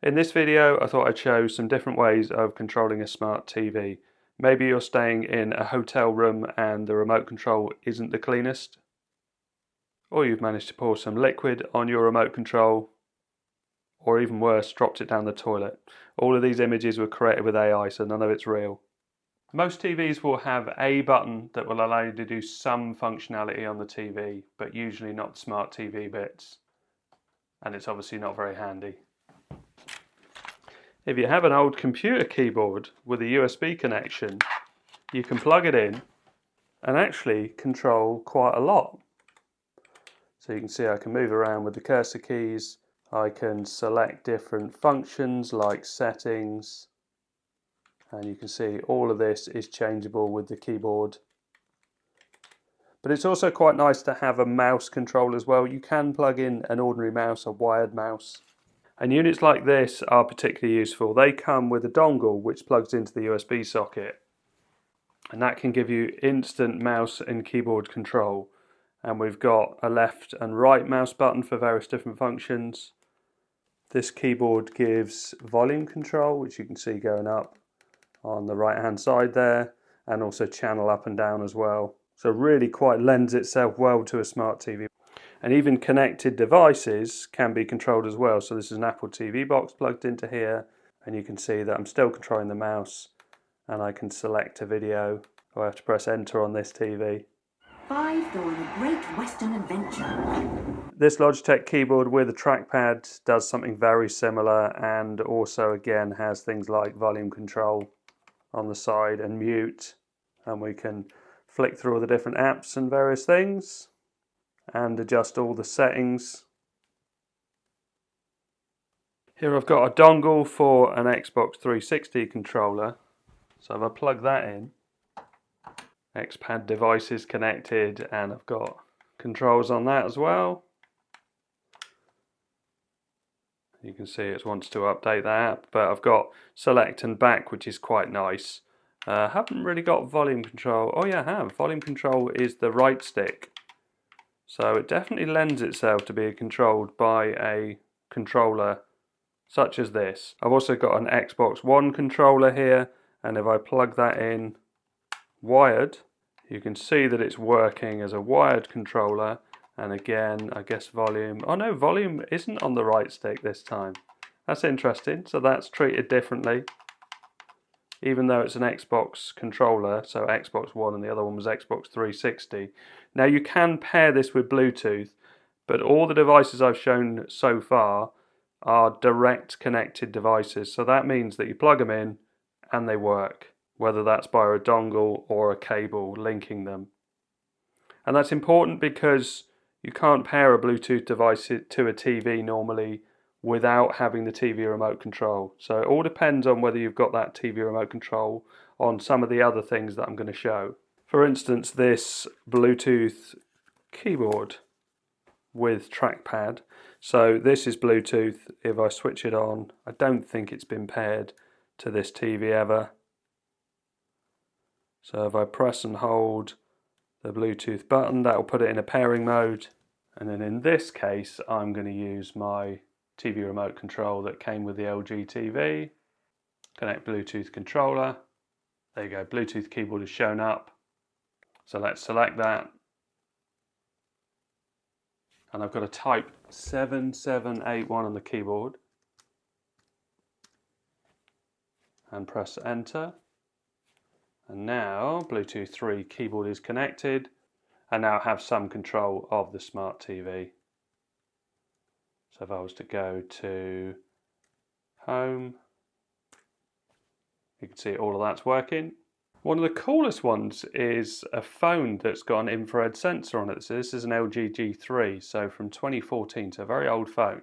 In this video, I thought I'd show some different ways of controlling a smart TV. Maybe you're staying in a hotel room and the remote control isn't the cleanest, or you've managed to pour some liquid on your remote control, or even worse, dropped it down the toilet. All of these images were created with AI, so none of it's real. Most TVs will have a button that will allow you to do some functionality on the TV, but usually not the smart TV bits, and it's obviously not very handy. If you have an old computer keyboard with a USB connection, you can plug it in and actually control quite a lot. So you can see I can move around with the cursor keys, I can select different functions like settings, and you can see all of this is changeable with the keyboard. But it's also quite nice to have a mouse control as well. You can plug in an ordinary mouse, a wired mouse. And units like this are particularly useful. They come with a dongle which plugs into the USB socket, and that can give you instant mouse and keyboard control. And we've got a left and right mouse button for various different functions. This keyboard gives volume control, which you can see going up on the right hand side there, and also channel up and down as well. So really quite lends itself well to a smart TV. And even connected devices can be controlled as well. So this is an Apple TV box plugged into here, and you can see that I'm still controlling the mouse, and I can select a video. I have to press enter on this TV. 5 go on a great western adventure. This Logitech keyboard with a trackpad does something very similar, and also again has things like volume control on the side and mute, and we can flick through all the different apps and various things and adjust all the settings. Here I've got a dongle for an Xbox 360 controller, so if I plug that in, XPad device is connected, and I've got controls on that as well. You can see it wants to update that app, but I've got select and back, which is quite nice. Haven't really got volume control. Oh yeah, I have. Volume control is the right stick. So it definitely lends itself to be controlled by a controller such as this. I've also got an Xbox One controller here, and if I plug that in wired, you can see that it's working as a wired controller. And again, I guess volume, oh no, volume isn't on the right stick this time. That's interesting, so that's treated differently. Even though it's an Xbox controller, so Xbox One and the other one was Xbox 360. Now you can pair this with Bluetooth, but all the devices I've shown so far are direct connected devices. So that means that you plug them in and they work, whether that's by a dongle or a cable linking them. And that's important because you can't pair a Bluetooth device to a TV normally without having the TV remote control. So it all depends on whether you've got that TV remote control on some of the other things that I'm going to show. For instance, this Bluetooth keyboard with trackpad. So this is Bluetooth. If I switch it on, I don't think it's been paired to this TV ever. So if I press and hold the Bluetooth button, that will put it in a pairing mode. And then in this case, I'm going to use my TV remote control that came with the LG TV. Connect Bluetooth controller. There you go, Bluetooth keyboard is shown up. So let's select that. And I've got to type 7781 on the keyboard. And press enter. And now Bluetooth 3 keyboard is connected. And now have some control of the smart TV. So if I was to go to home, you can see all of that's working. One of the coolest ones is a phone that's got an infrared sensor on it. So this is an LG G3, so from 2014, so a very old phone.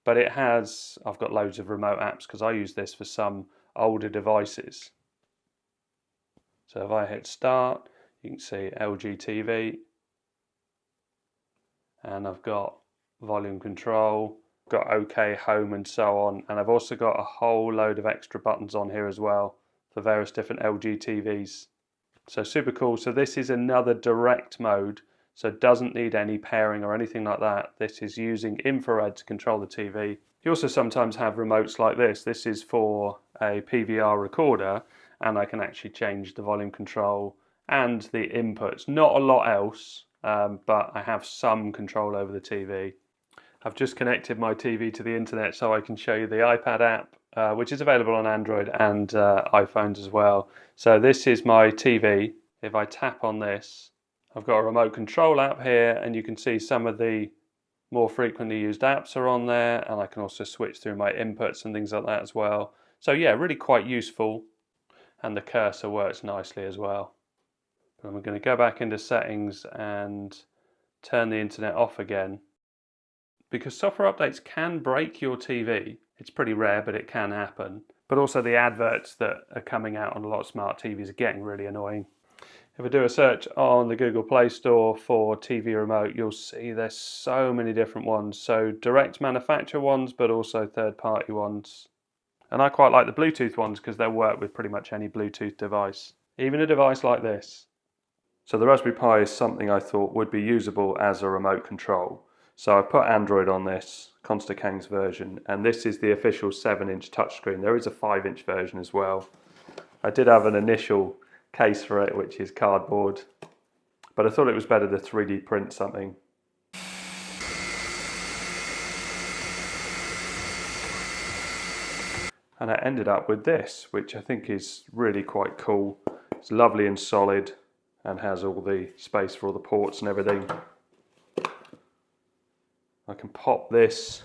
But it has, I've got loads of remote apps because I use this for some older devices. So if I hit start, you can see LG TV, and I've got volume control, got OK, home and so on, and I've also got a whole load of extra buttons on here as well for various different LG TVs. So super cool. So this is another direct mode. so it doesn't need any pairing or anything like that. This is using infrared to control the TV. You also sometimes have remotes like this. This is for a PVR recorder, and I can actually change the volume control and the inputs. Not a lot else, but I have some control over the TV. I've just connected my TV to the internet so I can show you the iPad app, which is available on Android and iPhones as well. So this is my TV. If I tap on this, I've got a remote control app here, and you can see some of the more frequently used apps are on there, and I can also switch through my inputs and things like that as well. So yeah, really quite useful, and the cursor works nicely as well. But I'm going to go back into settings and turn the internet off again. Because software updates can break your TV. It's pretty rare, but it can happen. But also the adverts that are coming out on a lot of smart TVs are getting really annoying. If I do a search on the Google Play Store for TV remote, you'll see there's so many different ones. So direct manufacturer ones, but also third-party ones. And I quite like the Bluetooth ones because they'll work with pretty much any Bluetooth device, even a device like this. So the Raspberry Pi is something I thought would be usable as a remote control. So I put Android on this, Consta Kang's version, and this is the official 7-inch touchscreen. There is a 5-inch version as well. I did have an initial case for it, which is cardboard, but I thought it was better to 3D print something. And I ended up with this, which I think is really quite cool. It's lovely and solid and has all the space for all the ports and everything. I can pop this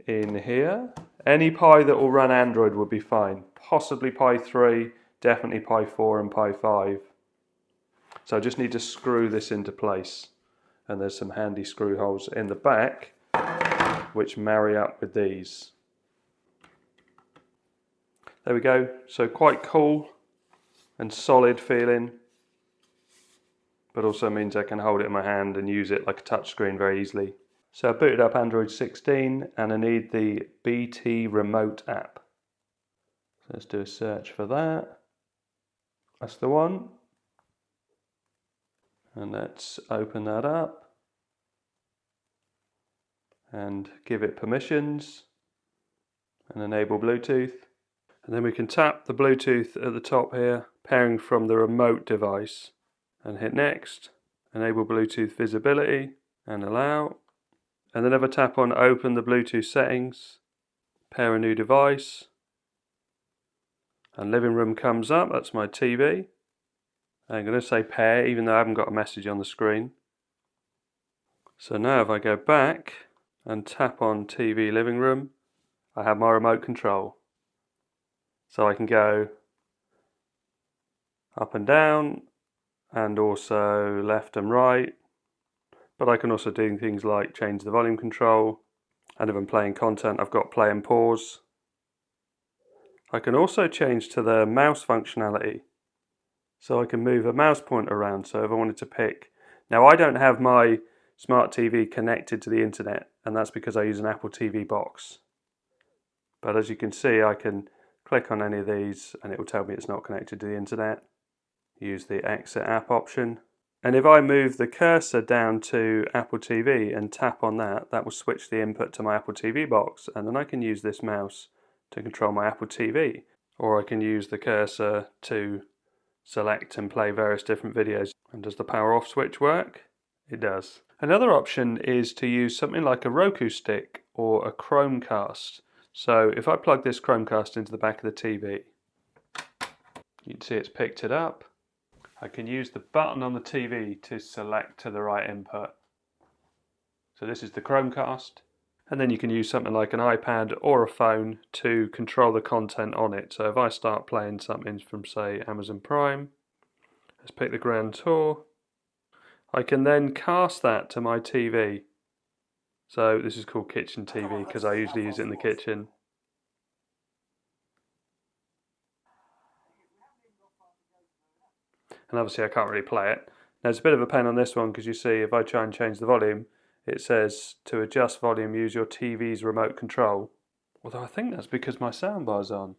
in here. Any Pi that will run Android would be fine. Possibly Pi 3, definitely Pi 4 and Pi 5. So I just need to screw this into place. And there's some handy screw holes in the back which marry up with these. There we go. So quite cool and solid feeling, but also means I can hold it in my hand and use it like a touchscreen very easily. So I booted up Android 16 and I need the BT Remote app. So let's do a search for that. That's the one. And let's open that up and give it permissions and enable Bluetooth. And then we can tap the Bluetooth at the top here, pairing from the remote device, and hit next, enable Bluetooth visibility and allow. And then if I tap on open the Bluetooth settings, pair a new device, and living room comes up, that's my TV. I'm going to say pair even though I haven't got a message on the screen. So now if I go back and tap on TV living room, I have my remote control. So I can go up and down and also left and right, but I can also do things like change the volume control, and if I'm playing content I've got play and pause. I can also change to the mouse functionality, so I can move a mouse pointer around. So if I wanted to pick, now I don't have my smart TV connected to the internet, and that's because I use an Apple TV box, but as you can see I can click on any of these and it will tell me it's not connected to the internet. Use the exit app option. And if I move the cursor down to Apple TV and tap on that, that will switch the input to my Apple TV box, and then I can use this mouse to control my Apple TV. Or I can use the cursor to select and play various different videos. And does the power off switch work? It does. Another option is to use something like a Roku stick or a Chromecast. So if I plug this Chromecast into the back of the TV, you can see it's picked it up. I can use the button on the TV to select to the right input. So this is the Chromecast. And then you can use something like an iPad or a phone to control the content on it. So if I start playing something from, say, Amazon Prime, let's pick the Grand Tour, I can then cast that to my TV. So this is called kitchen TV because I usually use it in the kitchen. And obviously I can't really play it. Now it's a bit of a pain on this one because you see if I try and change the volume, it says to adjust volume use your TV's remote control. Although I think that's because my soundbar's on.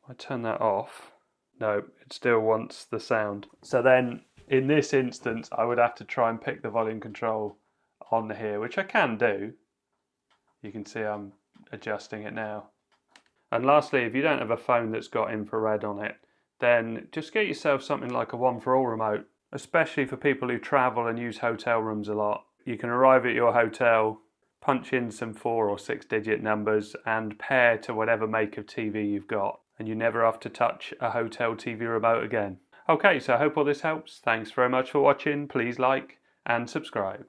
I turn that off. No, it still wants the sound. So then in this instance, I would have to try and pick the volume control on here, which I can do. You can see I'm adjusting it now. And lastly, if you don't have a phone that's got infrared on it, then just get yourself something like a one for all remote, especially for people who travel and use hotel rooms a lot. You can arrive at your hotel, punch in some 4 or 6 digit numbers and pair to whatever make of TV you've got, and you never have to touch a hotel TV remote again. Okay, so I hope all this helps. Thanks very much for watching. Please like and subscribe.